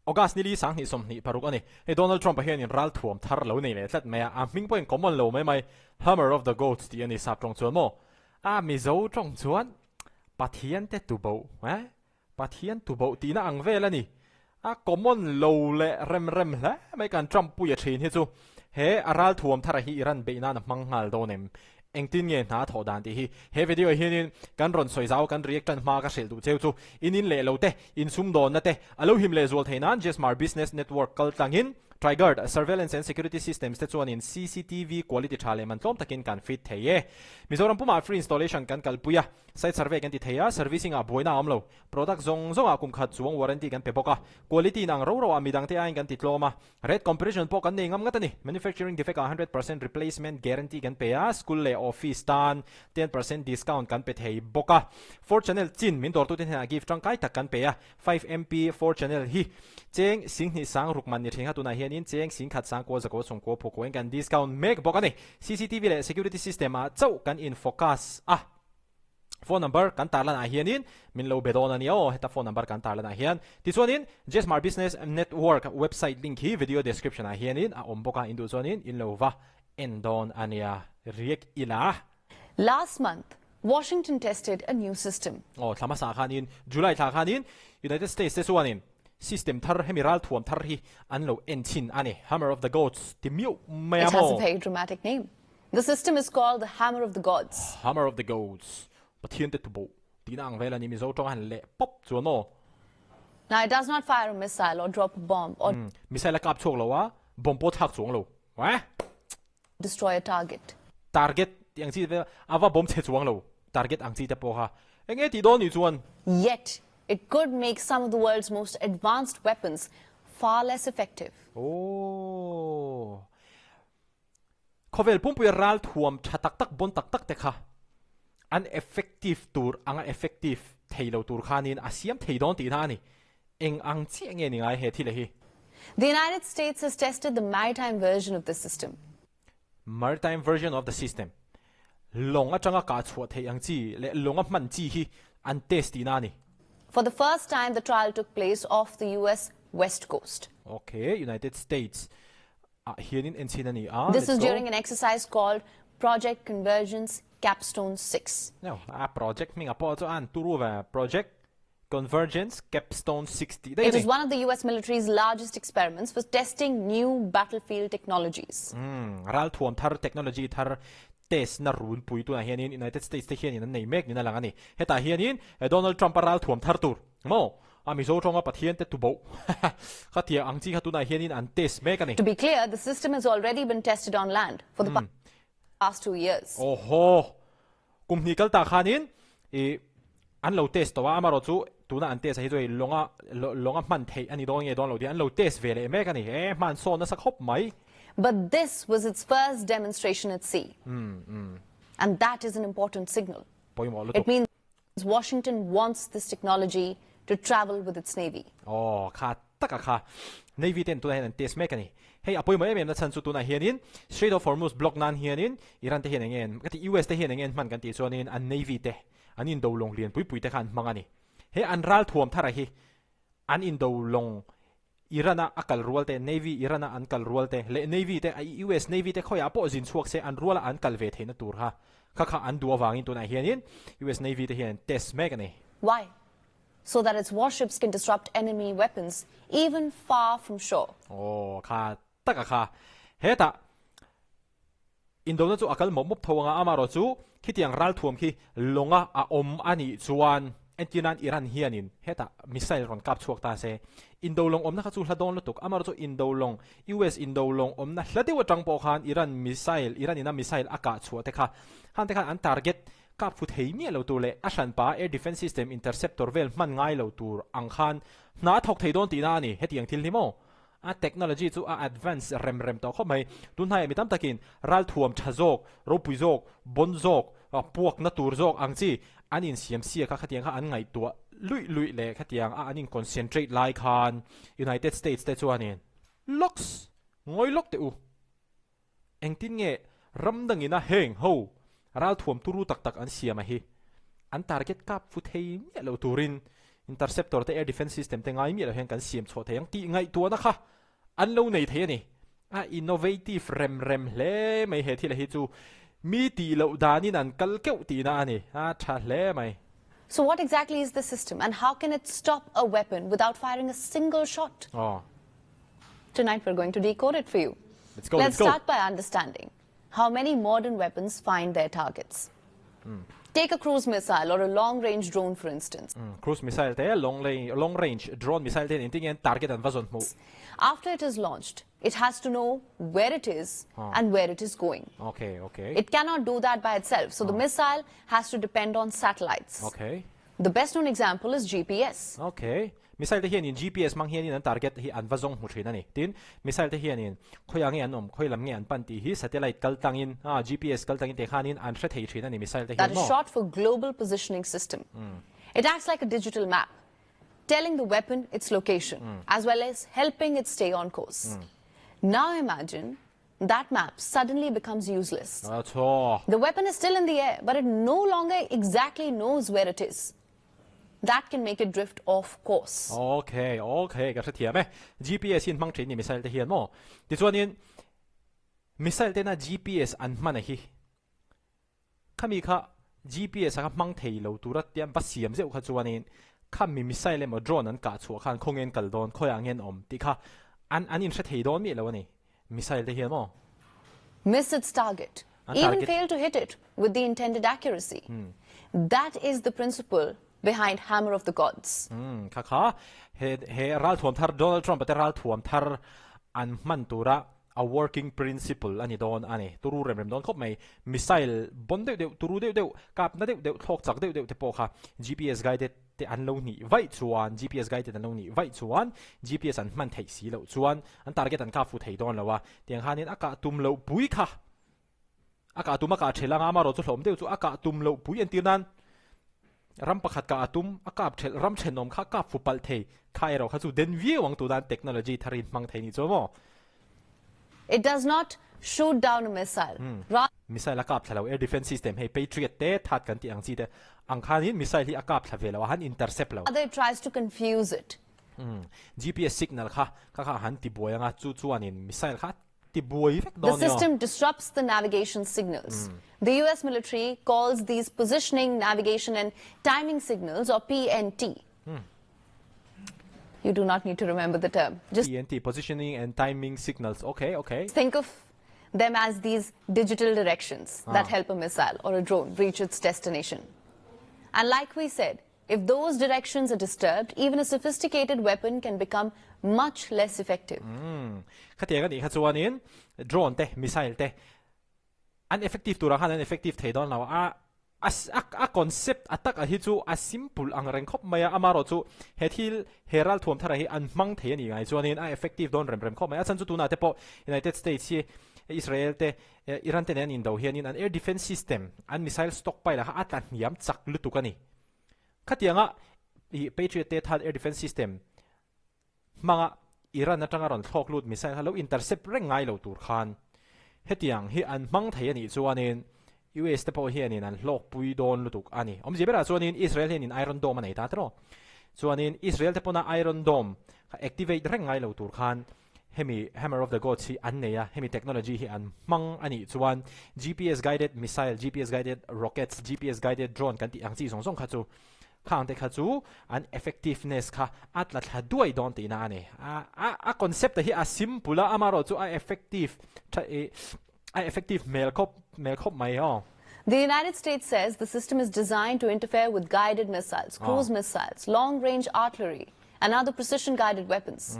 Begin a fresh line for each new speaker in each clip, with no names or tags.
August ni li sang ni som ni paruk ani he Donald Trump hian in ralthuam thar lo nei le tlat maya a ming point common lo mai Hmar of the goats ti ani sap trong chuan mo a Mizo trong chuan pathian te tu bo pathian tu bo ti na ang vel ani a common lo le rem la mai kan Trump pu ya thin hi chu he a ralthuam thar hi iran be na hmang nghal do nem eng tin nge na tho dan ti hi he video hianin kan ron soi zau kan reaction ma ka sel du cheu chu inin le lo te in sum don na te alo him le zol theinan Hmar business network kal tangin triggered surveillance and security systems te chuan in CCTV quality thale man tlom takin kan fit theye Mizoram puma free installation kan kalpuya site survey kan ti theya servicing a boina amlo product zong a kum khat chuang warranty kan peboka quality nang ro amidang te ain kan ti tloma red comparison po kan nei ngam ngatani manufacturing defect 100% replacement guarantee kan peya school le office tan 10% discount kan pe thei boka 4 channel chin min dor tu ten ha gift tang kai tak kan peya 5MP 4 channel hi cheng sing ni sang rukman ni thinga tu na hian in cheng sing khat sang ko za ko chung ko pho ko kan discount make boka ni CCTV le security system a chau kan in focus phone number kan tarlan a hianin min lo bedon ani heta phone number kan tarlan a hian ti chuanin Hmar business network website link hi video description a hianin a omboka indu chuanin in lo wa endon ania riek ila
last month Washington tested a new system
thlama sa khanin July tha khanin United States te chuanin system thar hemiral thuam thar hi an lo enchin ani Hmar of the goats ti miu mayamo
it has a very dramatic name. The system is called the Hmar of the gods.
Hmar of the goats pathian te tu bo tina ang vela ni Mizo tong han le pop chuano
Now it does not fire a missile or drop a bomb or
missile kap chok lo wa bom po thak chuang lo wa
destroy a
target yang chi ava bom che chuang lo target ang chi te po ha enge ti don ni chuan
yet it could make some of the world's most advanced weapons far less effective.
Khovel pumpu ral thuam thatak tak bon tak tak te kha an effective tur anga effective thailo tur khanin asiam theidon ti na ni eng ang chi enge ni ngai he thi le hi
The United States has tested the maritime version of the system.
Maritime version of the system longa changa ka chhuat thei ang chi le longa man chi hi an test ti na ni
For the first time the trial took place off the US west coast.
Okay, United States hianin enchinani
this is during an exercise called Project Convergence Capstone 6.
No, project minga po to an turuwa Project Convergence Capstone 60.
It is one of the US military's largest experiments for testing new battlefield technologies.
Ralthuam thar technology thar test na run pui tu na hianin United States te hianin nei mek ni na langani heta hianin Donald Trump ralthuam thar tur mo Mizo tonga pathian te tu bo khatia angchi khatuna hianin an test mek ani
To be clear, the system has already been tested on land for the past 2 years.
Kumni kal ta khanin an lo test to wa amaro chu tuna an test hi joi longa man thei ani dong ye don lo di an lo test vele mek ani man so na sakhop mai
But this was its first demonstration at sea. And that is an important signal. It means Washington wants this technology to travel with its navy.
Kha navy ten tu na test mek ani hey apoi mo em na chan chu tu na hianin Strait of Hormuz block nan hianin Iran te hian ngen kati US te hian ngen man kan ti chuanin an navy te an in do long lian pui te khan mangani he an ral thuam thara hi an in do long Irana akal rualte navy Irana an kal rualte le navy te US navy te khoya po jin chuak se an ruala an kal ve theina tur ha kha an duwa wangin tu na hianin US navy te hian test mek ani
Why? So that its warships can disrupt enemy weapons even far from shore.
Kha heta Indona chu akal mop thonga amaro chu khitiang ral thuam khi longa a om ani chuan entinan Iran hianin heta missile ron kap chuak ta se indolong omna kha chu hladon lutuk amaro chu indolong US indolong omna hladewa tangpo khan Iran ina missile aka chuate kha han te khan an target kap fu thei mi lo tur le ashan pa air defense system interceptor vel man ngai lo tur ang khan na thok thei don ti na ni hetiang thil ni mo technology chu advance rem to khomai tun hai mitam takin ral thuam thazok ro puizok bonzok puak na tur jok angchi anin CMC ka khatiang kha an ngai tua lui le khatiang anin concentrate lai khan United States te chuanin locks ngoi lok te u engtin nge ramdangina heng ho ral thuam turu tak an siama hi an target kap fu thei mi lo turin interceptor te air defense system te ngai mi lo hen kan siam chho the yang ti ngai tu na kha an lo nei the ni innovative rem hle mai he thi la hi chu mi ti lo danin an kal keu ti na ani tha hle mai.
So what exactly is the system and how can it stop a weapon without firing a single shot? Tonight we're going to decode it for you. Let's start by understanding how many modern weapons find their targets. Take a cruise missile or a long-range drone, for instance.
Cruise missile te long-range drone missile te inting en target an vazon mo.
After it is launched, it has to know where it is and where it is going.
Okay.
It cannot do that by itself, so the missile has to depend on satellites.
Okay.
The best-known example is GPS.
Okay. Missile te hian in GPS mang hian in an target hi an vazong mu thina ni tin missile te hian in khoyang an khoilam nge an pan ti hi satellite kaltang in GPS kaltang in te khanin an thre thei thina ni missile te hian
that is short for global positioning system. It acts like a digital map, telling the weapon its location as well as helping it stay on course. Now imagine that map suddenly becomes useless. The weapon is still in the air, but it no longer exactly knows where it is. That can make it drift off course.
Okay. Ka thia me GPS in mang train ni missile te hian mo. Ti chuan in missile te na GPS an man hi. Khami kha GPS ka mang thei lo turat tiam pa siam zeu kha chuan in khami missile mo drone an ka chu khan khongen kal don khoyang en om ti kha an in thre thei don mi lo ni missile te hian mo.
Miss its target. Even fail to hit it with the intended accuracy. That is the principle behind Hmar of the gods.
Kha he ralthuam thar Donald Trump te ralthuam thar an man tura a working principle ani don ani turu rem don khop mai missile bon de turu de kap na de thok chak de te po kha GPS guided te an lo ni vai chuan GPS guided an lo ni vai chuan GPS an man thei si lo chuan an target an ka fu thei don lawa tiang hanin aka tum lo pui kha aka tum aka thelanga ma ro chu hlom de chu aka tum lo pui an tir nan ram pakhat ka atum akap thel ram thenom kha ka fupal thei khai ro kha chu den vie wang tu dan technology tharin mang thei ni chomo.
It does not shoot down a missile.
Missile akap thalo air defense system hey Patriot te that kan ti ang chi te ang khanin missile hi akap thavela wa han intercept lo.
Other tries to confuse it.
GPS signal kha han ti boyanga chu chuanin missile kha
the system disrupts the navigation signals. The US military calls these positioning, navigation and timing signals, or PNT. You do not need to remember the term.
Just PNT, positioning and timing signals. Okay.
Think of them as these digital directions that help a missile or a drone reach its destination. And like we said, if those directions are disturbed, even a sophisticated weapon can become much less effective.
Khatia ni khachuanin drone te missile te ineffective tura han ineffective theidon law a concept attack a hi chu a simple ang reng khop maya amaro chu hethil heral thuam thara hi an mang the ni ngai chuanin a effective don rem khop maya chan chu tuna te po United States hi Israel te Iran te nen in do hianin an air defense system an missile stockpile ha atlan niam chak lutukani khatianga I Patriot te thal air defense system manga Iran na tangaron thok lut missile halo intercept reng ngai lo tur khan hetiang hi an mang thei ani chuanin US te po hianin an lok pui don lutuk ani omjebera chuanin Israel hianin Iron Dome nei ta tro chuanin Israel te pona Iron Dome activate reng ngai lo tur khan hemi Hmar of the gods hi an neya hemi technology hi an mang ani chuan GPS guided missile GPS guided rockets GPS guided drone kan ti ang chi song kha chu khang te kha chu an effectiveness kha atla thla duai don ti na ani a concept hi a simple amaro chu a effective mail khop mai ho.
The United States says the system is designed to interfere with guided missiles, cruise missiles, long-range artillery, and other precision-guided weapons.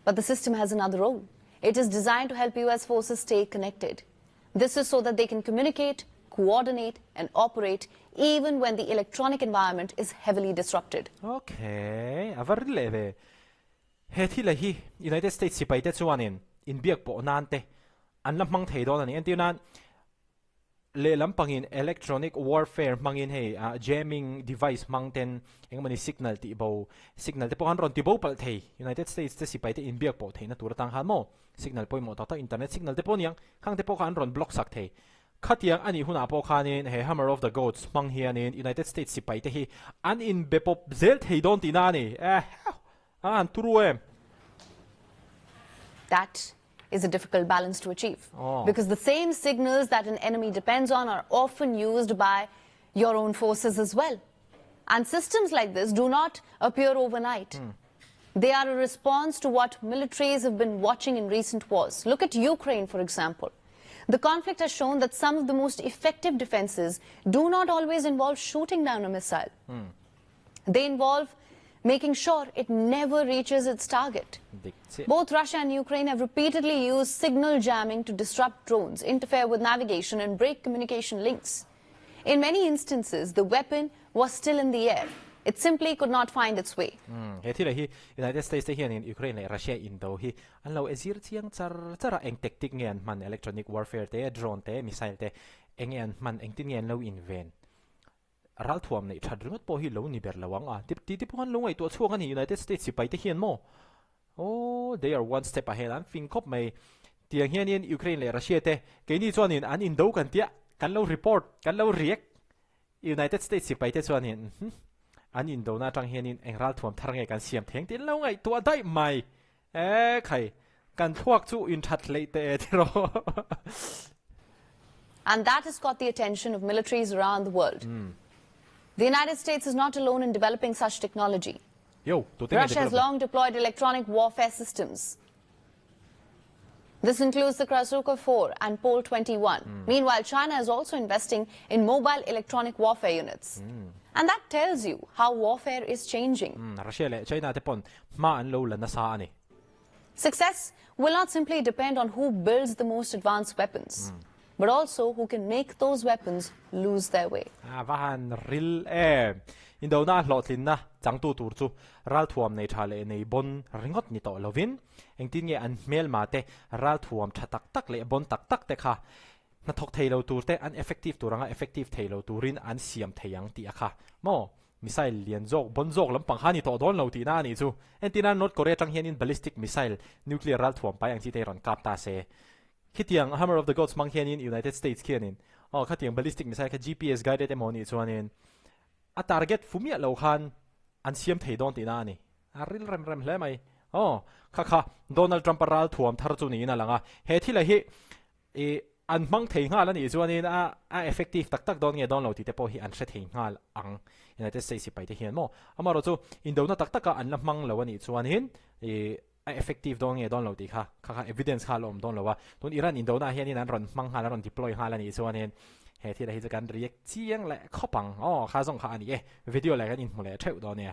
But the system has another role. It is designed to help US forces stay connected. This is so that they can communicate, coordinate, and operate even when the electronic environment is heavily disrupted.
Okay, avarleve. Hetilahi United States sipai te chuanin in biak po nante an lamang thei don ani antinan le lampangin electronic warfare mangin hey jamming device mangten engmani signal te po han ron ti bo pal thei United States te sipai te in biak po thei na tur tang han mo signal poimo ta internet signal te po niang khang te po khan ron block sak thei khát tiếng anh hôn áp khanin he Hammer of the Goats mang hianin United States sipai te hi an in bepop zel thei don tina ni an turu em.
That is a difficult balance to achieve. Because the same signals that an enemy depends on are often used by your own forces as well. And systems like this do not appear overnight. They are a response to what militaries have been watching in recent wars. Look at Ukraine, for example. The conflict has shown that some of the most effective defenses do not always involve shooting down a missile. They involve making sure it never reaches its target. Both Russia and Ukraine have repeatedly used signal jamming to disrupt drones, interfere with navigation, and break communication links. In many instances, the weapon was still in the air. It simply could not find its way.
He United States here in Ukraine le Russia Indo hi an lo ezir chiang chara eng tactic ngen man electronic warfare te drone te missile te engen man eng tin ngen lo inven ralthuam nei thadringot po hi lo ni ber lawang a ti puan lo ngai to chuang ani United States sipai te hian mo they are one step ahead an fing kop mai tiang hian in Ukraine le Russia te ke ni chuan in an Indo kan tia kan lo report kan lo react United States sipai te chuan in an Indo na tang hian in eng ralthuam thar ngai kan siam theng tin lo ngai to dai mai khai kan thuak chu in that le te tiro.
And that has caught the attention of militaries around the world. The United States is not alone in developing such technology. Russia has long deployed electronic warfare systems. This includes the Krasukha 4 and Pol 21. Meanwhile, China is also investing in mobile electronic warfare units. And that tells you how warfare is changing. Success will not simply depend on who builds the most advanced weapons, but also who can make those weapons lose their way.
Indo na hlotlin na changtu tur chu ralthuam nei thale nei bon ringot ni to lovin engtin nge an mel mate ralthuam thatak tak le bon tak tak te kha na thok theilo tur te an effective turanga effective theilo turin an siam theyang ti akha mo missile lian jok bon jok lam pangha ni to don lo ti na ni chu entina North Korea tang hian in ballistic missile nuclear ralthuam pa ang chi te ron kap ta se khitiang Hammer of the Gods mang hian in United States khianin khatiang ballistic missile ka GPS guided emoni chuanin a target fumia lo khan an siam thei don ti na ni a ril rem hle mai kha Donald Trump ral thuam thar chu ni na langa he thila hi an mang thei nga la ni chuanin a effective tak don nge don lo ti te po hi an hre thei ngal ang United States pai te hian mo amaro chu Indo na tak ka an la mang lo ani chuanin a effective don nge don lo ti kha evidence kha lom don lo wa ton Iran Indo na hian in an ron mang hala ron deploy hala ni chuanin he thila hi cha kan react chiang le khopang kha zong kha ani video la kan in mole theu do ne